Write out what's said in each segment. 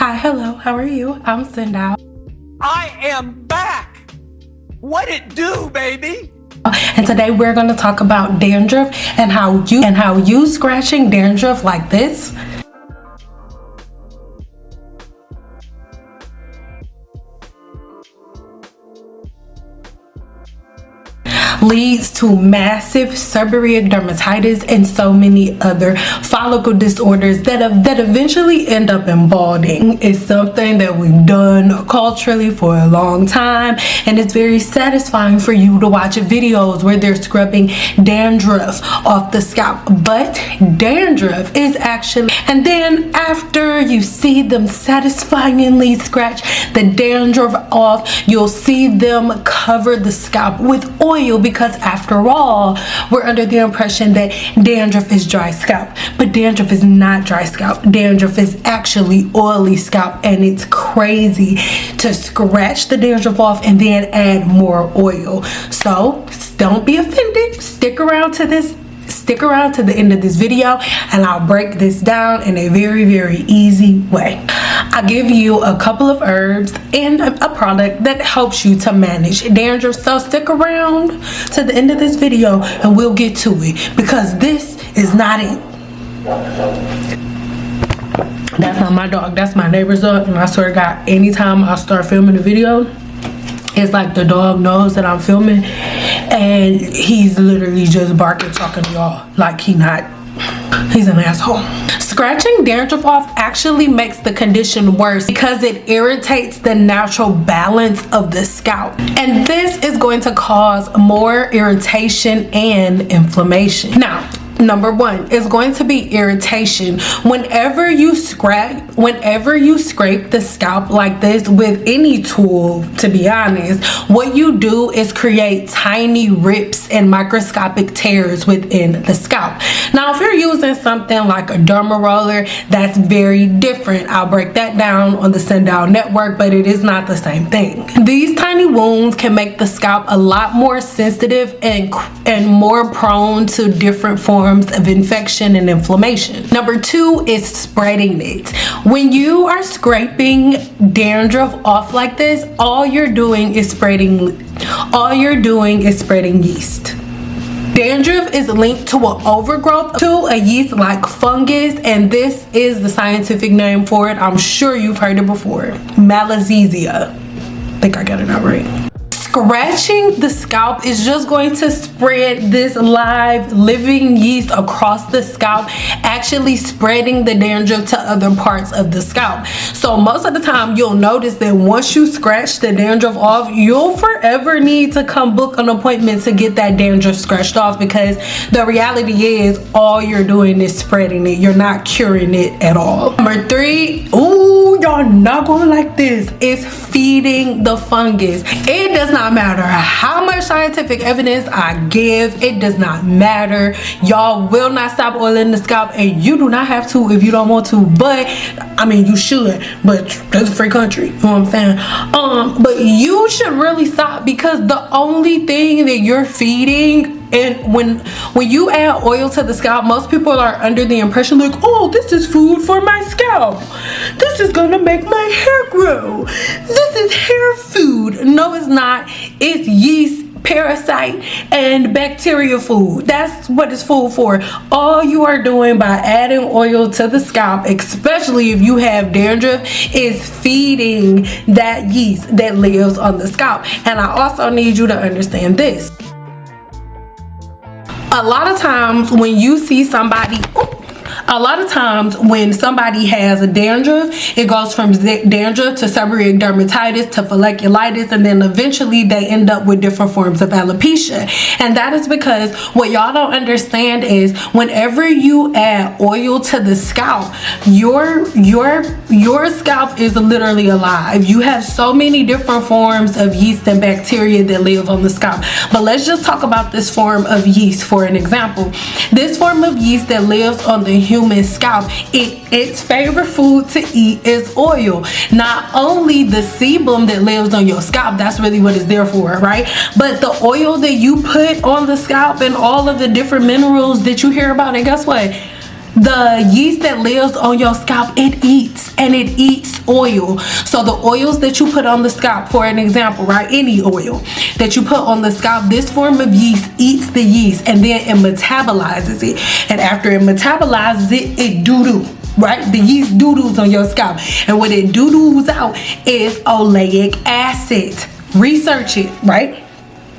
Hi, hello, how are you? I'm CynDoll. I am back! What it do, baby? And today we're going to talk about dandruff and how you scratching dandruff like this leads to massive seborrheic dermatitis and so many other follicle disorders that eventually end up in balding. It's something that we've done culturally for a long time, and it's very satisfying for you to watch videos where they're scrubbing dandruff off the scalp. But dandruff is actually, and then after you see them satisfyingly scratch the dandruff off, you'll see them cover the scalp with oil, because after all, we're under the impression that dandruff is dry scalp, but dandruff is not dry scalp. Dandruff is actually oily scalp, and it's crazy to scratch the dandruff off and then add more oil. So don't be offended. Stick around to the end of this video, and I'll break this down in a very, very easy way. I'll give you a couple of herbs and a product that helps you to manage dandruff. So stick around to the end of this video and we'll get to it, because this is not it. That's not my dog, that's my neighbor's dog, and I swear to God, anytime I start filming a video, it's like the dog knows that I'm filming and he's literally just barking, talking to y'all like he's an asshole. Scratching dandruff off actually makes the condition worse because it irritates the natural balance of the scalp, and this is going to cause more irritation and inflammation. Now, number one is going to be irritation. Whenever you scrape the scalp like this with any tool, to be honest, what you do is create tiny rips and microscopic tears within the scalp. Now, if you're using something like a derma roller, that's very different. I'll break that down on the CynDoll network, but it is not the same thing. These tiny wounds can make the scalp a lot more sensitive and more prone to different forms of infection and inflammation. Number two is spreading it. When you are scraping dandruff off like this, all you're doing is spreading yeast. Dandruff is linked to an overgrowth to a yeast like fungus, and this is the scientific name for it. I'm sure you've heard it before. Malassezia. I think I got it out right. Scratching the scalp is just going to spread this live living yeast across the scalp, actually spreading the dandruff to other parts of the scalp. So most of the time you'll notice that once you scratch the dandruff off, you'll forever need to come book an appointment to get that dandruff scratched off, because the reality is all you're doing is spreading it. You're not curing it at all. Number three, ooh, y'all not gonna like this, is feeding the fungus. It does not matter how much scientific evidence I give, it does not matter. Y'all will not stop oiling the scalp, and you do not have to if you don't want to, but I mean, you should, but that's a free country, you know what I'm saying? But you should really stop, because the only thing that you're feeding, and when you add oil to the scalp, most people are under the impression like, oh, this is food for my scalp, this is gonna make my hair grow, this is hair food. No, it's not. It's yeast, parasite, and bacteria food. That's what it's food for. All you are doing by adding oil to the scalp, especially if you have dandruff, is feeding that yeast that lives on the scalp. And I also need you to understand this. A lot of times when you see somebody, when somebody has a dandruff, it goes from dandruff to seborrheic dermatitis to folliculitis, and then eventually they end up with different forms of alopecia. And that is because what y'all don't understand is whenever you add oil to the scalp, your scalp is literally alive. You have so many different forms of yeast and bacteria that live on the scalp. But let's just talk about this form of yeast for an example. This form of yeast that lives on the human scalp, its favorite food to eat is oil. Not only the sebum that lives on your scalp, that's really what it's there for, right? But the oil that you put on the scalp and all of the different minerals that you hear about, and guess what? The yeast that lives on your scalp, it eats, and it eats oil. So the oils that you put on the scalp, for an example, right, any oil that you put on the scalp, this form of yeast eats the yeast, and then it metabolizes it. And after it metabolizes it, it doo-doo. Right, the yeast doo-doos on your scalp, and what it doo-doos out is oleic acid. Research it, right?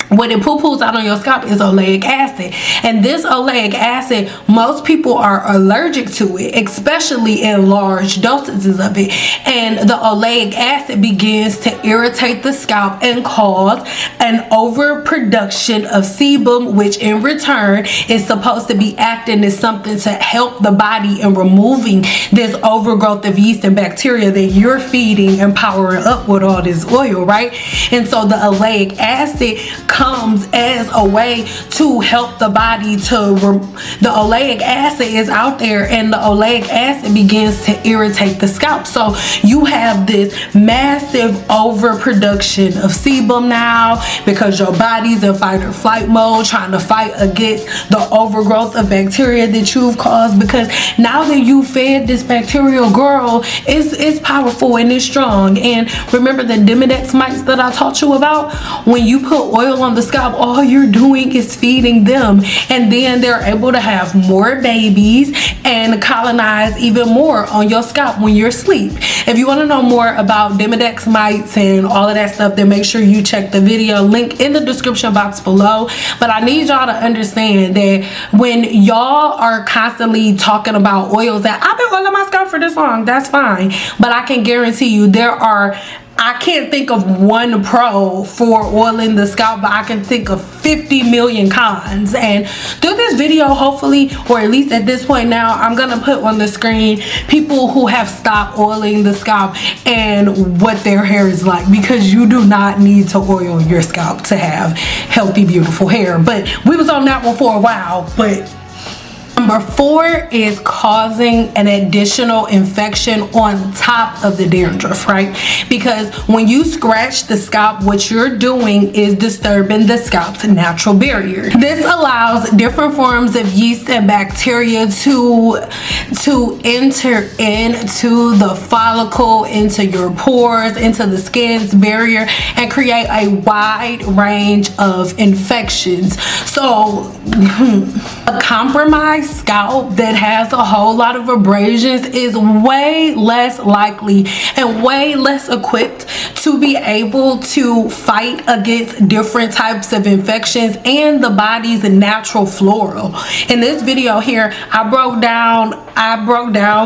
What it poo-poos out on your scalp is oleic acid, and this oleic acid, most people are allergic to it, especially in large dosages of it. And the oleic acid begins to irritate the scalp and cause an overproduction of sebum, which in return is supposed to be acting as something to help the body in removing this overgrowth of yeast and bacteria that you're feeding and powering up with all this oil, right? And so the oleic acid comes as a way to help the body the oleic acid is out there, and the oleic acid begins to irritate the scalp. So you have this massive overproduction of sebum now because your body's in fight or flight mode, trying to fight against the overgrowth of bacteria that you've caused, because now that you fed this bacterial girl, it's powerful and it's strong. And remember the Demodex mites that I taught you about? When you put oil on the scalp, all you're doing is feeding them, and then they're able to have more babies and colonize even more on your scalp when you're asleep. If you want to know more about Demodex mites and all of that stuff, then make sure you check the video link in the description box below. But I need y'all to understand that when y'all are constantly talking about oils, that I've been oiling my scalp for this long, that's fine, but I can guarantee you I can't think of one pro for oiling the scalp, but I can think of 50 million cons. And through this video, hopefully, or at least at this point now, I'm gonna put on the screen people who have stopped oiling the scalp and what their hair is like, because you do not need to oil your scalp to have healthy, beautiful hair. But we was on that one for a while. But number 4 is causing an additional infection on top of the dandruff, right? Because when you scratch the scalp, what you're doing is disturbing the scalp's natural barrier. This allows different forms of yeast and bacteria to enter into the follicle, into your pores, into the skin's barrier, and create a wide range of infections. So a compromised scalp that has a whole lot of abrasions is way less likely and way less equipped to be able to fight against different types of infections and the body's natural flora. In this video here, I broke down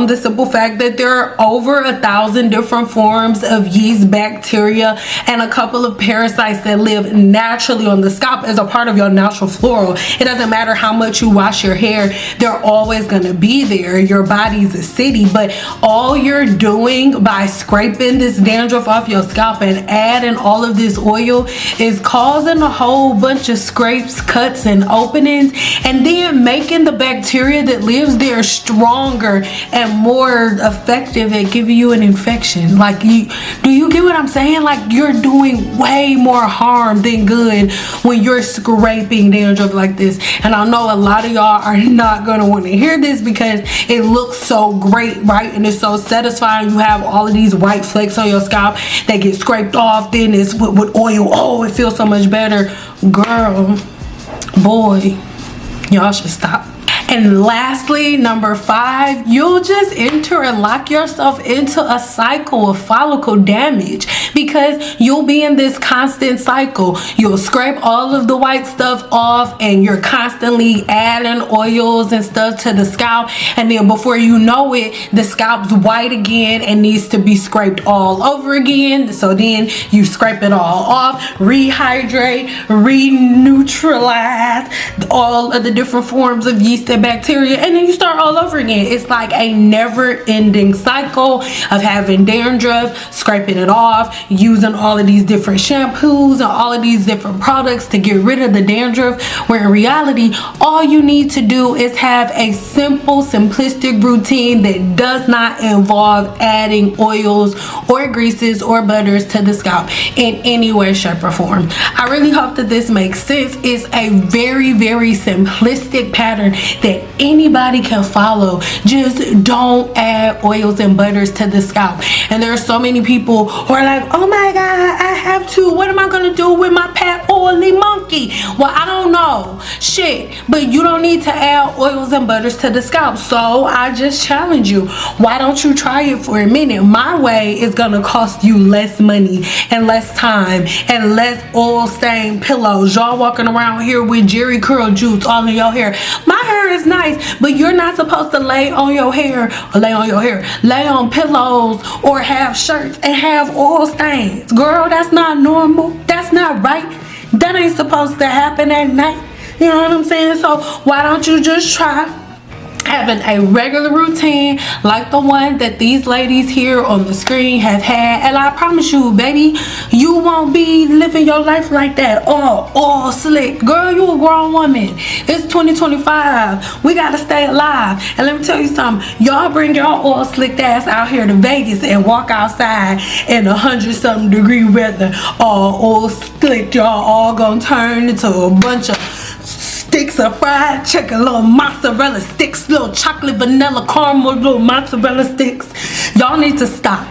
the simple fact that there are over 1,000 different forms of yeast, bacteria, and a couple of parasites that live naturally on the scalp as a part of your natural flora. It doesn't matter how much you wash your hair, they're always going to be there. Your body's a city, but all you're doing by scraping this dandruff off your scalp and adding all of this oil is causing a whole bunch of scrapes, cuts, and openings, and then making the bacteria that lives there stronger and more effective at giving you an infection. Like, do you get what I'm saying? Like, you're doing way more harm than good when you're scraping dandruff like this. And I know a lot of y'all are not gonna want to hear this because it looks so great, right? And it's so satisfying. You have all of these white flakes on your scalp that get scraped off, then it's with oil. Oh, it feels so much better. Girl, boy, y'all should stop. And lastly, number 5, you'll just enter and lock yourself into a cycle of follicle damage, because you'll be in this constant cycle. You'll scrape all of the white stuff off, and you're constantly adding oils and stuff to the scalp, and then before you know it, the scalp's white again and needs to be scraped all over again. So then you scrape it all off, rehydrate, re-neutralize all of the different forms of yeast and bacteria, and then you start all over again. It's like a never-ending cycle of having dandruff, scraping it off, using all of these different shampoos and all of these different products to get rid of the dandruff, where in reality all you need to do is have a simple, simplistic routine that does not involve adding oils or greases or butters to the scalp in any way, shape, or form. I really hope that this makes sense. It's a very, very simplistic pattern that that anybody can follow. Just don't add oils and butters to the scalp. And there are so many people who are like, oh my god, I have to, what am I gonna do with my pet oily monkey? Well, I don't know, shit, but you don't need to add oils and butters to the scalp. So I just challenge you, why don't you try it for a minute? My way is gonna cost you less money and less time and less oil stained pillows. Y'all walking around here with Jerry curl juice all in your hair. My hair is nice, but you're not supposed to lay on your hair, or lay on pillows or have shirts and have oil stains. Girl, that's not normal. That's not right. That ain't supposed to happen at night. You know what I'm saying? So why don't you just try having a regular routine like the one that these ladies here on the screen have had, and I promise you, baby, you won't be living your life like that all slick. Girl, you a grown woman. It's 2025. We gotta stay alive. And let me tell you something, y'all bring your oil slicked ass out here to Vegas and walk outside in 100-something degree weather, all oil slick. Y'all all gonna turn into a bunch of sticks of fried chicken, little mozzarella sticks, little chocolate vanilla caramel, little mozzarella sticks. Y'all need to stop.